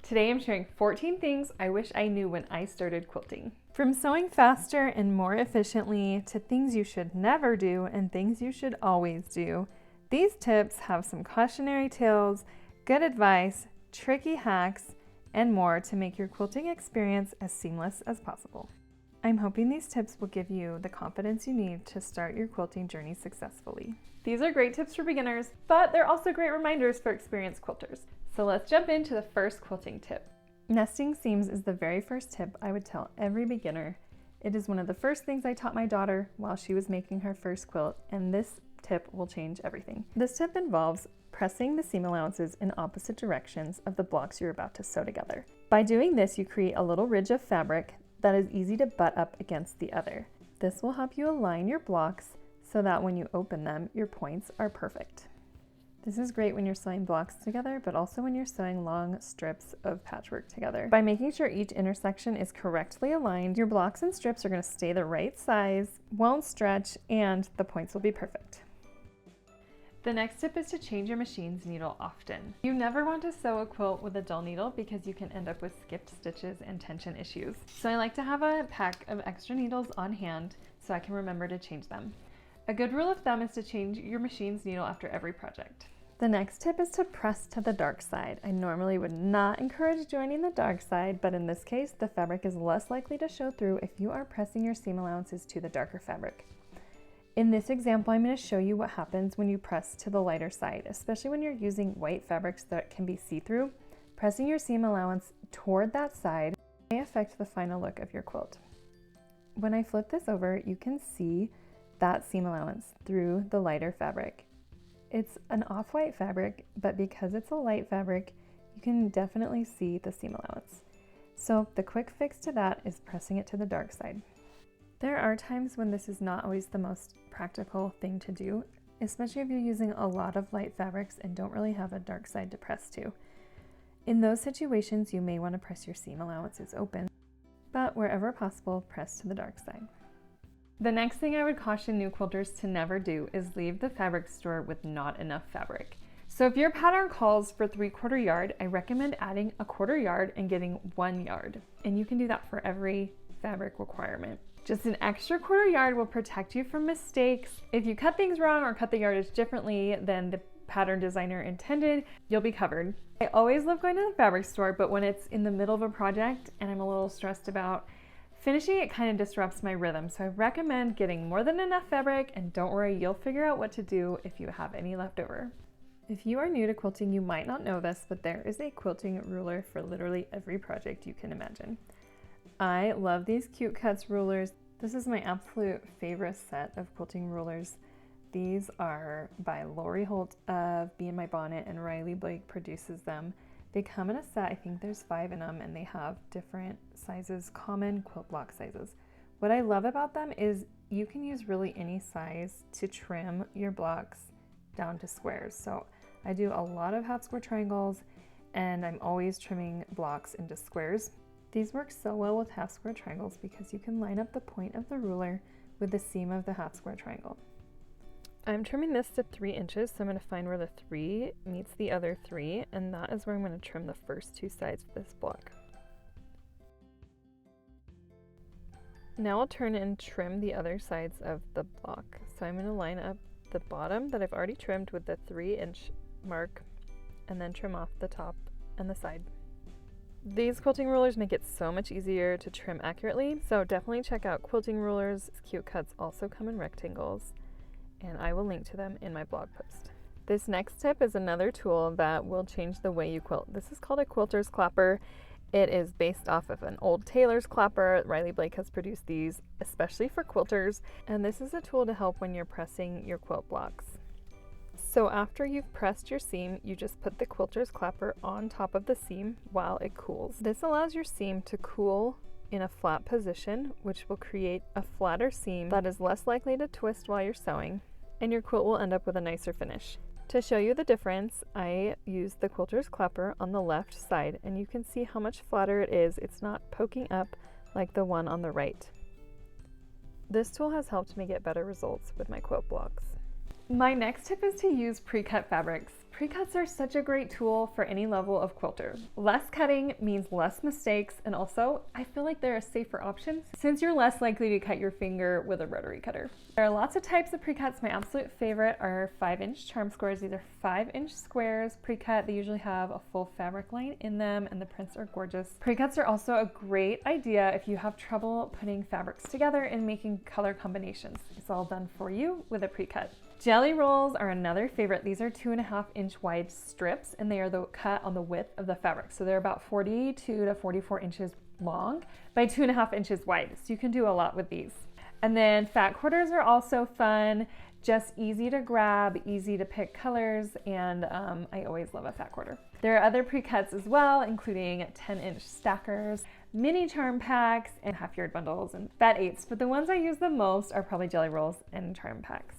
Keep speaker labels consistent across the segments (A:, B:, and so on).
A: Today I'm sharing 14 things I wish I knew when I started quilting. From sewing faster and more efficiently to things you should never do and things you should always do, these tips have some cautionary tales, good advice, tricky hacks, and more to make your quilting experience as seamless as possible. I'm hoping these tips will give you the confidence you need to start your quilting journey successfully. These are great tips for beginners, but they're also great reminders for experienced quilters. So let's jump into the first quilting tip. Nesting seams is the very first tip I would tell every beginner. It is one of the first things I taught my daughter while she was making her first quilt, and this tip will change everything. This tip involves pressing the seam allowances in opposite directions of the blocks you're about to sew together. By doing this, you create a little ridge of fabric that is easy to butt up against the other. This will help you align your blocks so that when you open them, your points are perfect. This is great when you're sewing blocks together, but also when you're sewing long strips of patchwork together. By making sure each intersection is correctly aligned, your blocks and strips are going to stay the right size, won't stretch, and the points will be perfect. The next tip is to change your machine's needle often. You never want to sew a quilt with a dull needle because you can end up with skipped stitches and tension issues. So I like to have a pack of extra needles on hand so I can remember to change them. A good rule of thumb is to change your machine's needle after every project. The next tip is to press to the dark side. I normally would not encourage joining the dark side, but in this case, the fabric is less likely to show through if you are pressing your seam allowances to the darker fabric. In this example, I'm going to show you what happens when you press to the lighter side, especially when you're using white fabrics that can be see-through. Pressing your seam allowance toward that side may affect the final look of your quilt. When I flip this over, you can see that seam allowance through the lighter fabric. It's an off-white fabric, but because it's a light fabric, you can definitely see the seam allowance. So the quick fix to that is pressing it to the dark side. There are times when this is not always the most practical thing to do, especially if you're using a lot of light fabrics and don't really have a dark side to press to. In those situations, you may want to press your seam allowances open, but wherever possible, press to the dark side. The next thing I would caution new quilters to never do is leave the fabric store with not enough fabric. So if your pattern calls for 3/4 yard, I recommend adding a 1/4 yard and getting 1 yard. And you can do that for every fabric requirement. Just an extra 1/4 yard will protect you from mistakes. If you cut things wrong or cut the yardage differently than the pattern designer intended, you'll be covered. I always love going to the fabric store, but when it's in the middle of a project and I'm a little stressed about finishing, it kind of disrupts my rhythm. So I recommend getting more than enough fabric, and don't worry, you'll figure out what to do if you have any left over. If you are new to quilting, you might not know this, but there is a quilting ruler for literally every project you can imagine. I love these Cute Cuts rulers. This is my absolute favorite set of quilting rulers. These are by Lori Holt of Bee in My Bonnet, and Riley Blake produces them. They come in a set, I think there's 5 in them, and they have different sizes, common quilt block sizes. What I love about them is you can use really any size to trim your blocks down to squares. So I do a lot of half square triangles, and I'm always trimming blocks into squares. These work so well with half square triangles because you can line up the point of the ruler with the seam of the half square triangle. I'm trimming this to 3 inches, so I'm going to find where the 3 meets the other 3, and that is where I'm going to trim the first 2 sides of this block. Now I'll turn and trim the other sides of the block. So I'm going to line up the bottom that I've already trimmed with the 3-inch mark, and then trim off the top and the side. These quilting rulers make it so much easier to trim accurately, so definitely check out quilting rulers. Cute Cuts also come in rectangles, and I will link to them in my blog post. This next tip is another tool that will change the way you quilt. This is called a Quilters Clapper. It is based off of an old tailor's clapper. Riley Blake has produced these especially for quilters, and this is a tool to help when you're pressing your quilt blocks. So after you've pressed your seam, you just put the Quilters Clapper on top of the seam while it cools. This allows your seam to cool in a flat position, which will create a flatter seam that is less likely to twist while you're sewing, and your quilt will end up with a nicer finish. To show you the difference, I used the Quilters Clapper on the left side, and you can see how much flatter it is. It's not poking up like the one on the right. This tool has helped me get better results with my quilt blocks. My next tip is to use Precut Fabrics. Pre-cuts are such a great tool for any level of quilter. Less cutting means less mistakes, and also I feel like they're a safer option since you're less likely to cut your finger with a rotary cutter. There are lots of types of pre-cuts. My absolute favorite are 5-inch charm squares. These are 5-inch squares pre-cut. They usually have a full fabric line in them, and the prints are gorgeous. Pre-cuts are also a great idea if you have trouble putting fabrics together and making color combinations. It's all done for you with a pre-cut. Jelly rolls are another favorite. These are 2.5-inch wide strips, and they are cut on the width of the fabric. So they're about 42 to 44 inches long by 2.5 inches wide. So you can do a lot with these. And then fat quarters are also fun, just easy to grab, easy to pick colors, and I always love a fat quarter. There are other pre-cuts as well, including 10-inch stackers, mini charm packs, and half-yard bundles and fat eighths, but the ones I use the most are probably jelly rolls and charm packs.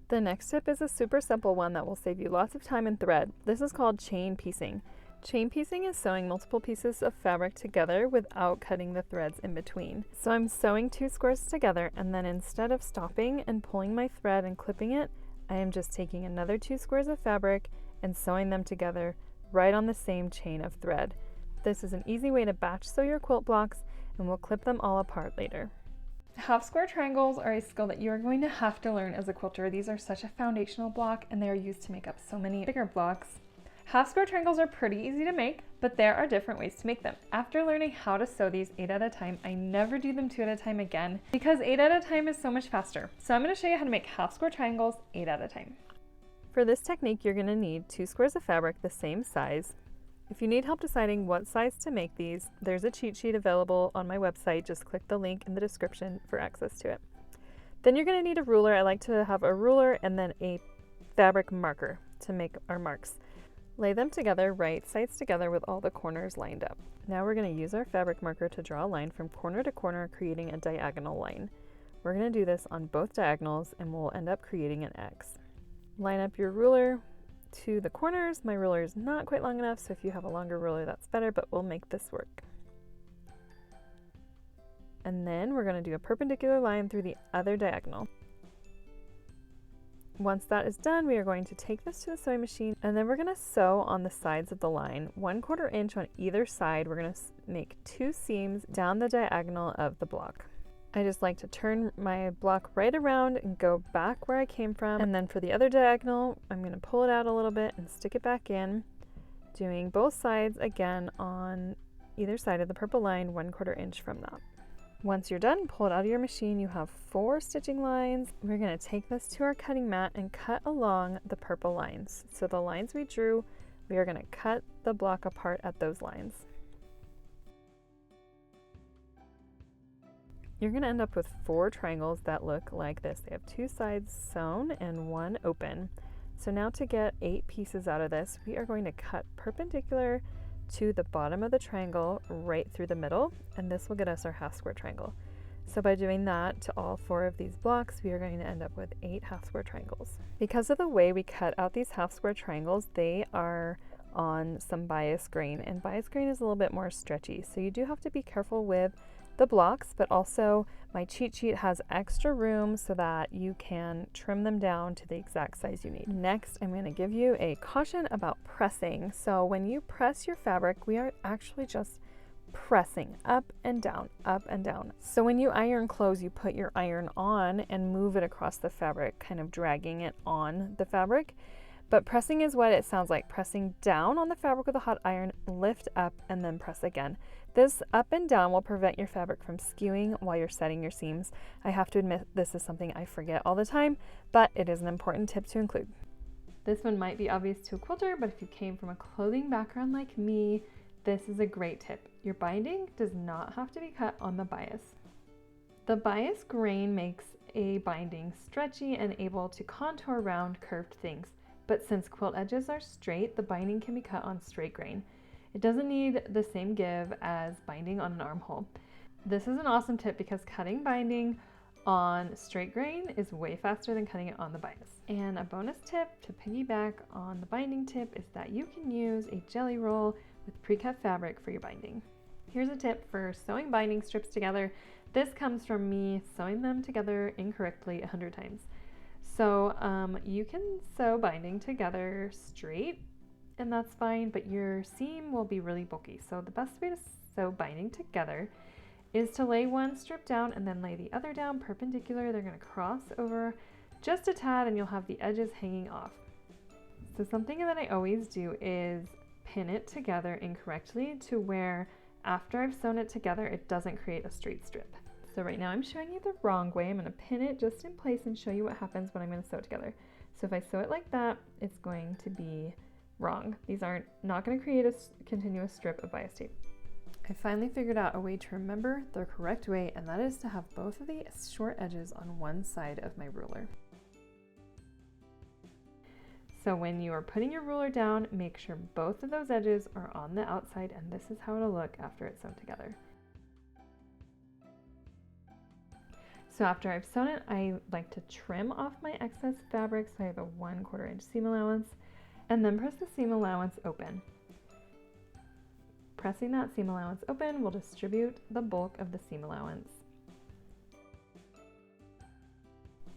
A: The next tip is a super simple one that will save you lots of time and thread. This is called chain piecing. Chain piecing is sewing multiple pieces of fabric together without cutting the threads in between. So I'm sewing 2 squares together, and then instead of stopping and pulling my thread and clipping it, I am just taking another 2 squares of fabric and sewing them together right on the same chain of thread. This is an easy way to batch sew your quilt blocks, and we'll clip them all apart later. Half square triangles are a skill that you're going to have to learn as a quilter. These are such a foundational block, and they are used to make up so many bigger blocks. Half square triangles are pretty easy to make, but there are different ways to make them. After learning how to sew these 8 at a time, I never do them 2 at a time again because 8 at a time is so much faster. So I'm going to show you how to make half square triangles 8 at a time. For this technique, you're going to need 2 squares of fabric the same size. If you need help deciding what size to make these, there's a cheat sheet available on my website. Just click the link in the description for access to it. Then you're going to need a ruler. I like to have a ruler and then a fabric marker to make our marks. Lay them together, right sides together with all the corners lined up. Now we're going to use our fabric marker to draw a line from corner to corner, creating a diagonal line. We're going to do this on both diagonals, and we'll end up creating an X. Line up your ruler to the corners. My ruler is not quite long enough, so if you have a longer ruler, that's better, but we'll make this work. And then we're going to do a perpendicular line through the other diagonal. Once that is done, we are going to take this to the sewing machine, and then we're going to sew on the sides of the line, 1/4 inch on either side. We're going to make 2 seams down the diagonal of the block. I just like to turn my block right around and go back where I came from. And then for the other diagonal, I'm going to pull it out a little bit and stick it back in, doing both sides again on either side of the purple line, 1/4 inch from that. Once you're done, pull it out of your machine. You have 4 stitching lines. We're going to take this to our cutting mat and cut along the purple lines. So the lines we drew, we are going to cut the block apart at those lines. You're going to end up with 4 triangles that look like this. They have 2 sides sewn and 1 open. So now to get 8 pieces out of this, we are going to cut perpendicular to the bottom of the triangle right through the middle, and this will get us our half square triangle. So by doing that to all 4 of these blocks, we are going to end up with 8 half square triangles. Because of the way we cut out these half square triangles, they are on some bias grain, and bias grain is a little bit more stretchy, so you do have to be careful with the blocks, but also my cheat sheet has extra room so that you can trim them down to the exact size you need. Next, I'm going to give you a caution about pressing. So when you press your fabric, we are actually just pressing up and down, up and down. So when you iron clothes, you put your iron on and move it across the fabric, kind of dragging it on the fabric. But pressing is what it sounds like, pressing down on the fabric with a hot iron, lift up, and then press again. This up and down will prevent your fabric from skewing while you're setting your seams. I have to admit, this is something I forget all the time, but it is an important tip to include. This one might be obvious to a quilter, but if you came from a clothing background like me, this is a great tip. Your binding does not have to be cut on the bias. The bias grain makes a binding stretchy and able to contour around curved things. But since quilt edges are straight, the binding can be cut on straight grain. It doesn't need the same give as binding on an armhole. This is an awesome tip because cutting binding on straight grain is way faster than cutting it on the bias. And a bonus tip to piggyback on the binding tip is that you can use a jelly roll with pre-cut fabric for your binding. Here's a tip for sewing binding strips together. This comes from me sewing them together incorrectly 100 times. So you can sew binding together straight, and that's fine, but your seam will be really bulky. So the best way to sew binding together is to lay one strip down and then lay the other down perpendicular. They're going to cross over just a tad and you'll have the edges hanging off. So something that I always do is pin it together incorrectly to where after I've sewn it together, it doesn't create a straight strip. So right now I'm showing you the wrong way. I'm going to pin it just in place and show you what happens when I'm going to sew it together. So if I sew it like that, it's going to be wrong. These aren't not going to create a continuous strip of bias tape. I finally figured out a way to remember the correct way, and that is to have both of the short edges on one side of my ruler. So when you are putting your ruler down, make sure both of those edges are on the outside, and this is how it'll look after it's sewn together. So after I've sewn it, I like to trim off my excess fabric, so I have a 1/4 inch seam allowance, and then press the seam allowance open. Pressing that seam allowance open will distribute the bulk of the seam allowance.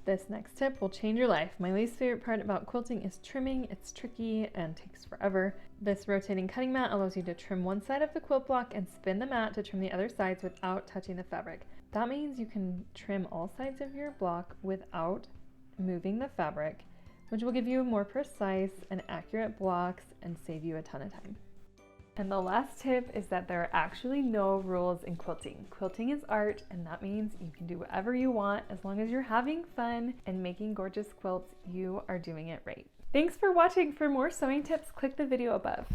A: This next tip will change your life. My least favorite part about quilting is trimming. It's tricky and takes forever. This rotating cutting mat allows you to trim one side of the quilt block and spin the mat to trim the other sides without touching the fabric. That means you can trim all sides of your block without moving the fabric, which will give you more precise and accurate blocks and save you a ton of time. And the last tip is that there are actually no rules in quilting. Quilting is art, and that means you can do whatever you want. As long as you're having fun and making gorgeous quilts, you are doing it right. Thanks for watching. For more sewing tips, click the video above.